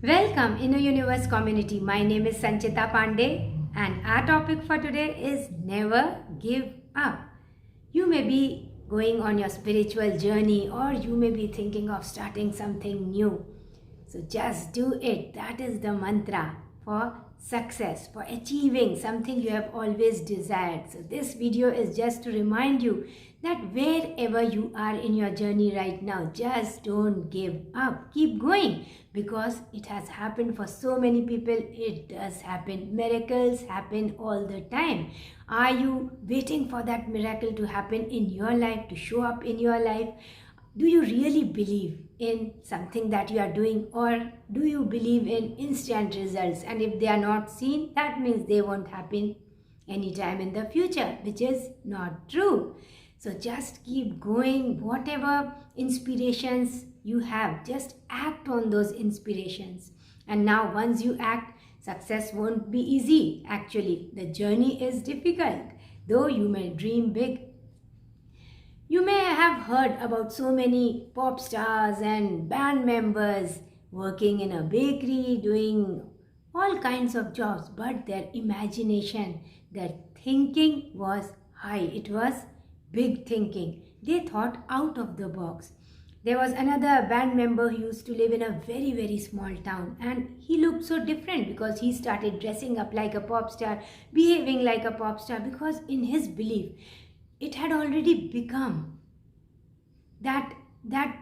Welcome Inner Universe community. My name is Sanchita Pandey and our topic for today is never give up. You may be going on your spiritual journey or you may be thinking of starting something new. So just do it. That is the mantra for success, for achieving something you have always desired. So this video is just to remind you that wherever you are in your journey right now, just don't give up. Keep going because it has happened for so many people. It does happen. Miracles happen all the time. Are you waiting for that miracle to happen in your life, to show up in your life? Do you really believe in something that you are doing, or do you believe in instant results? And if they are not seen, that means they won't happen anytime in the future, which is not true. So just keep going. Whatever inspirations you have, just act on those inspirations. And now once you act, success won't be easy. Actually, the journey is difficult. Though you may dream big, you may have heard about so many pop stars and band members working in a bakery, doing all kinds of jobs, but their imagination, their thinking was high. It was big thinking. They thought out of the box. There was another band member who used to live in a very, very small town, and he looked so different because he started dressing up like a pop star, behaving like a pop star, because in his belief, it had already become that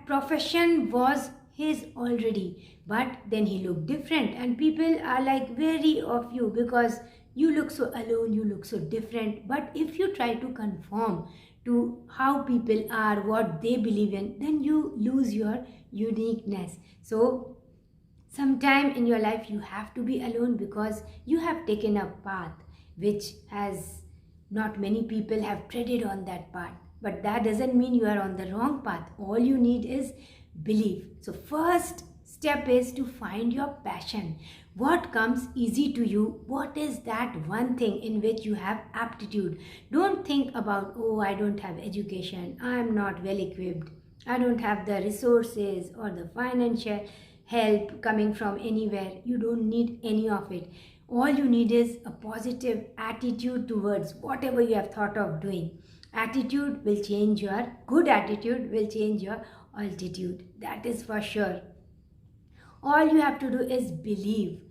profession was his already. But then he looked different, and people are like wary of you because you look so alone, you look so different. But if you try to conform to how people are, what they believe in, then you lose your uniqueness. So sometime in your life you have to be alone because you have taken a path which has not many people have treaded on that path. But that doesn't mean you are on the wrong path. All you need is belief. So first step is to find your passion. What comes easy to you? What is that one thing in which you have aptitude? Don't think about, oh, I don't have education, I am not well equipped, I don't have the resources or the financial help coming from anywhere. You don't need any of it. All you need is a positive attitude towards whatever you have thought of doing. Attitude will change your, good attitude will change your altitude. That is for sure. All you have to do is believe.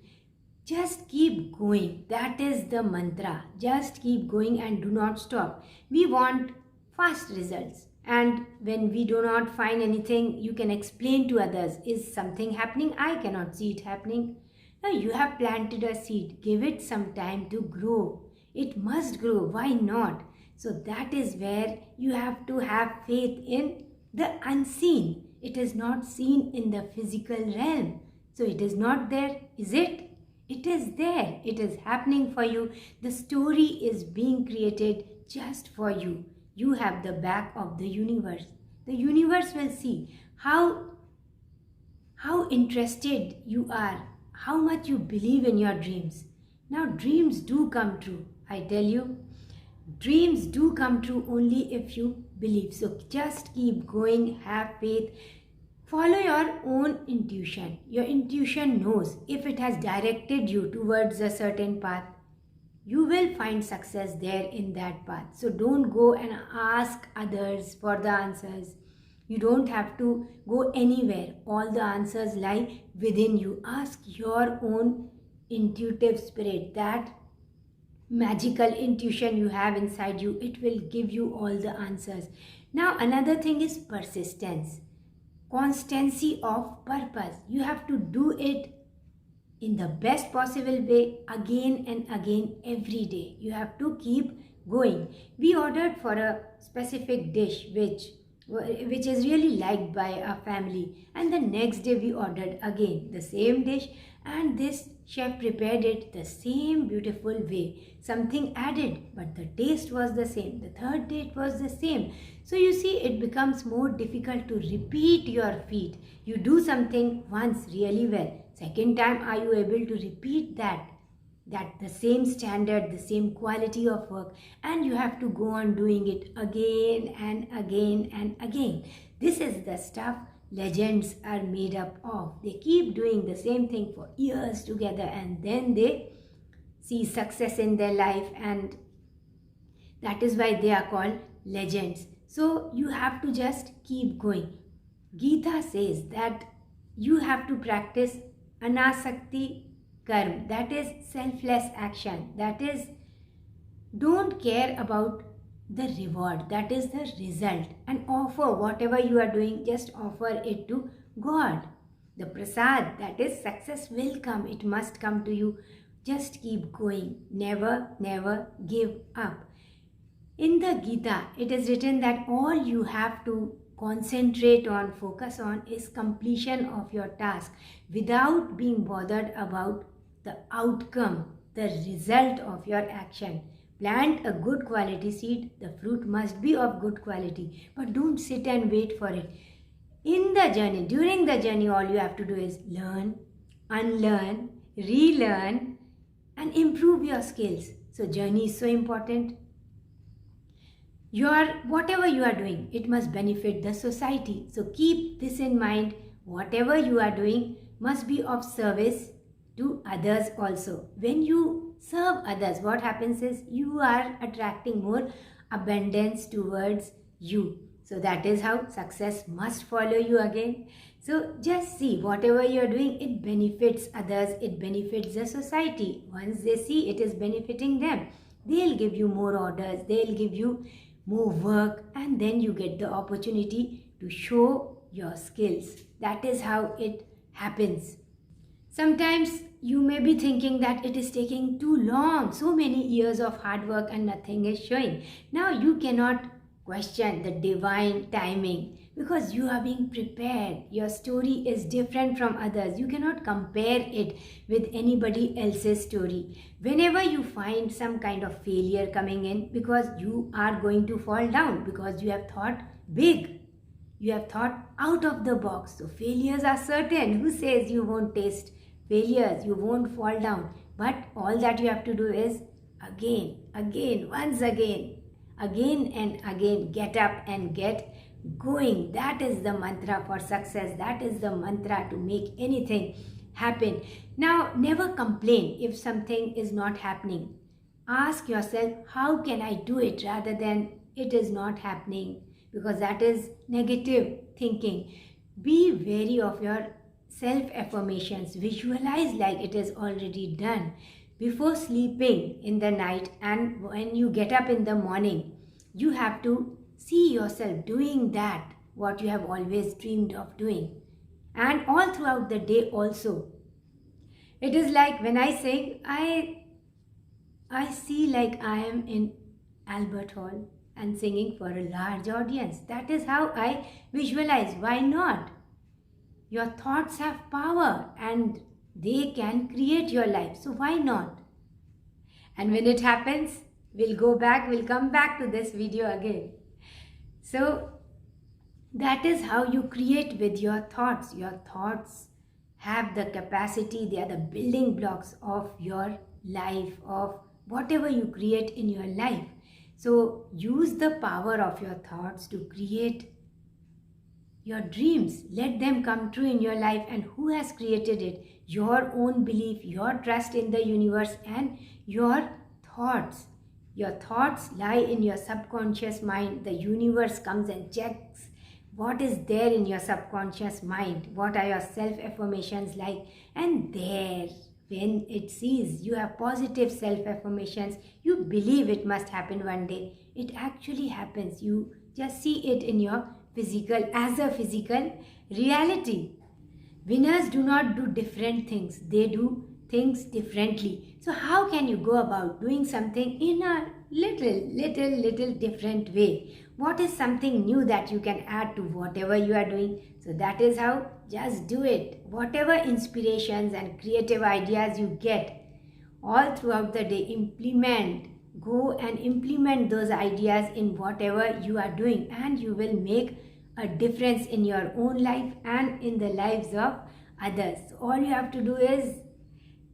Just keep going. That is the mantra. Just keep going and do not stop. We want fast results. And when we do not find anything, you can explain to others, is something happening? I cannot see it happening. Now you have planted a seed. Give it some time to grow. It must grow. Why not? So that is where you have to have faith in the unseen. It is not seen in the physical realm. So it is not there, is it? It is there. It is happening for you. The story is being created just for you. You have the back of the universe. The universe will see how interested you are, how much you believe in your dreams. Now dreams do come true. I tell you, dreams do come true only if you believe. So just keep going, have faith. Follow your own intuition. Your intuition knows if it has directed you towards a certain path, you will find success there in that path. So don't go and ask others for the answers. You don't have to go anywhere. All the answers lie within you. Ask your own intuitive spirit, that magical intuition you have inside you. It will give you all the answers. Now another thing is persistence. Constancy of purpose. You have to do it in the best possible way again and again every day. You have to keep going. We ordered for a specific dish which is really liked by a family, and the next day we ordered again the same dish, and this chef prepared it the same beautiful way. Something added, but the taste was the same. The third day it was the same. So you see, it becomes more difficult to repeat your feat. You do something once really well. Second time, are you able to repeat that the same standard, the same quality of work? And you have to go on doing it again and again and again. This is the stuff legends are made up of. They keep doing the same thing for years together and then they see success in their life, and that is why they are called legends. So you have to just keep going. Gita says that you have to practice anasakti karma, that is selfless action, that is don't care about the reward, that is the result, and offer whatever you are doing, just offer it to God. The prasad, that is success, will come, it must come to you. Just keep going, never give up. In the Gita, it is written that all you have to concentrate on, focus on, is completion of your task without being bothered about the outcome, the result of your action. Plant a good quality seed, the fruit must be of good quality, but don't sit and wait for it. In the journey, during the journey, all you have to do is learn, unlearn, relearn, and improve your skills. So journey is so important. Whatever you are doing, it must benefit the society. So keep this in mind. Whatever you are doing must be of service to others also. When you serve others, what happens is you are attracting more abundance towards you. So that is how success must follow you again. So just see, whatever you are doing, it benefits others, it benefits the society. Once they see it is benefiting them, they'll give you more orders, they'll give you more work, and then you get the opportunity to show your skills. That is how it happens. Sometimes you may be thinking that it is taking too long, so many years of hard work and nothing is showing. Now you cannot question the divine timing because you are being prepared. Your story is different from others. You cannot compare it with anybody else's story. Whenever you find some kind of failure coming in, because you are going to fall down, because you have thought big, you have thought out of the box. So failures are certain. Who says you won't taste failures, you won't fall down? But all that you have to do is once again and again, get up and get going. That is the mantra for success. That is the mantra to make anything happen. Now, never complain if something is not happening. Ask yourself, how can I do it, rather than it is not happening, because that is negative thinking. Be wary of your self-affirmations. Visualize like it is already done. Before sleeping in the night and when you get up in the morning, you have to see yourself doing that, what you have always dreamed of doing. And all throughout the day also. It is like when I sing, I see like I am in Albert Hall and singing for a large audience. That is how I visualize. Why not? Your thoughts have power and they can create your life. So why not? And when it happens, we'll come back to this video again. So that is how you create with your thoughts. Your thoughts have the capacity, they are the building blocks of your life, of whatever you create in your life. So use the power of your thoughts to create your dreams. Let them come true in your life. And who has created it? Your own belief, your trust in the universe, and your thoughts. Your thoughts lie in your subconscious mind. The universe comes and checks what is there in your subconscious mind. What are your self-affirmations like? And there, when it sees you have positive self-affirmations, you believe it must happen one day. It actually happens. You just see it in your as a physical reality. Winners do not do different things. They do things differently. So how can you go about doing something in a little different way? What is something new that you can add to whatever you are doing? So that is how, just do it. Whatever inspirations and creative ideas you get all throughout the day, go and implement those ideas in whatever you are doing, and you will make a difference in your own life and in the lives of others. So all you have to do is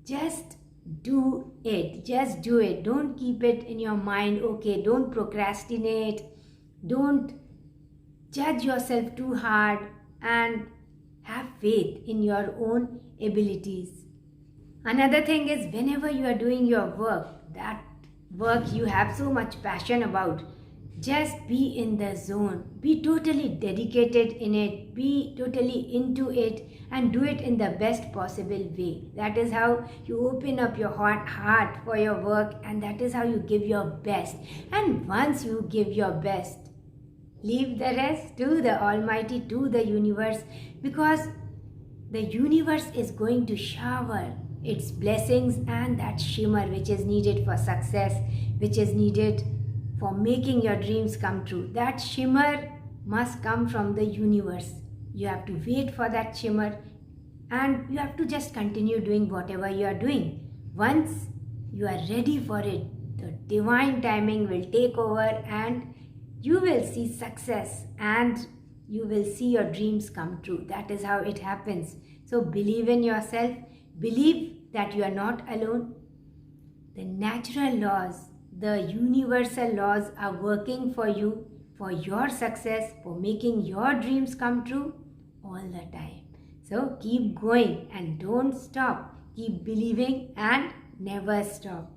just do it. Just do it. Don't keep it in your mind. Okay, don't procrastinate. Don't judge yourself too hard, and have faith in your own abilities. Another thing is, whenever you are doing your work, that work you have so much passion about, just be in the zone. Be totally dedicated in it. Be totally into it and do it in the best possible way. That is how you open up your heart for your work, and that is how you give your best. And once you give your best, leave the rest to the Almighty, to the universe, because the universe is going to shower its blessings and that shimmer which is needed for success, which is needed for making your dreams come true. That shimmer must come from the universe. You have to wait for that shimmer, and you have to just continue doing whatever you are doing. Once you are ready for it, the divine timing will take over and you will see success and you will see your dreams come true. That is how it happens. So believe in yourself. Believe that you are not alone. The natural laws, the universal laws are working for you, for your success, for making your dreams come true all the time. So keep going and don't stop. Keep believing and never stop.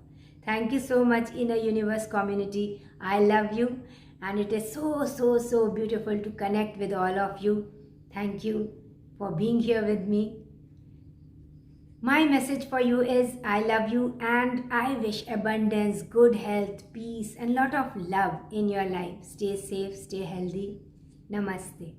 Thank you so much, Inner Universe community. I love you, and it is so beautiful to connect with all of you. Thank you for being here with me. My message for you is, I love you and I wish abundance, good health, peace and lot of love in your life. Stay safe, stay healthy. Namaste.